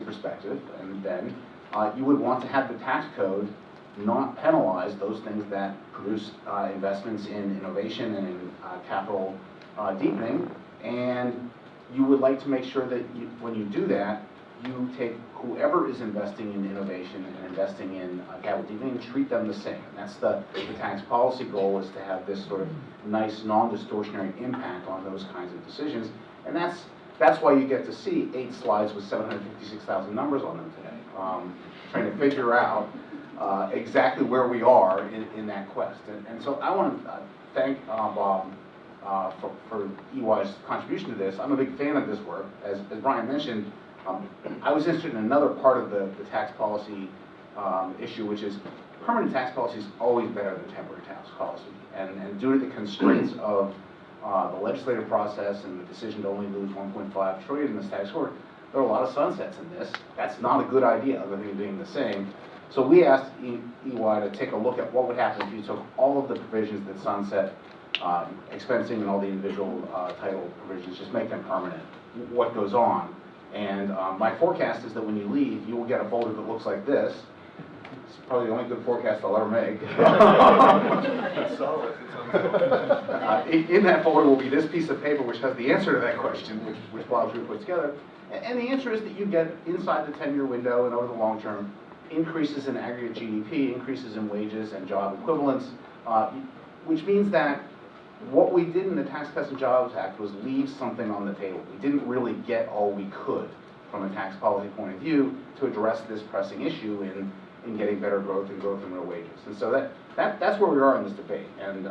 perspective, and then you would want to have the tax code not penalize those things that produce investments in innovation and in capital deepening. And you would like to make sure that when you do that, you take whoever is investing in innovation and investing in capital deepening and treat them the same. And that's the tax policy goal, is to have this sort of nice non-distortionary impact on those kinds of decisions. And that's why you get to see 8 slides with 756,000 numbers on them today, trying to figure out exactly where we are in that quest. And so I want to thank Bob for EY's contribution to this. I'm a big fan of this work. As Brian mentioned, I was interested in another part of the tax policy issue, which is permanent tax policy is always better than temporary tax policy. And due to the constraints of the legislative process and the decision to only lose 1.5 trillion in this tax court, there are a lot of sunsets in this. That's not a good idea, other than being the same. So we asked EY to take a look at what would happen if you took all of the provisions that sunset, expensing and all the individual title provisions, just make them permanent. What goes on? And my forecast is that when you leave, you will get a folder that looks like this. It's probably the only good forecast I'll ever make. In that folder will be this piece of paper which has the answer to that question, which Bob Drew put together. And the answer is that you get, inside the 10-year window and over the long term, increases in aggregate GDP, increases in wages and job equivalents, which means that what we did in the Tax Cuts and Jobs Act was leave something on the table. We didn't really get all we could from a tax policy point of view to address this pressing issue in getting better growth and growth in real wages. And so that's where we are in this debate. And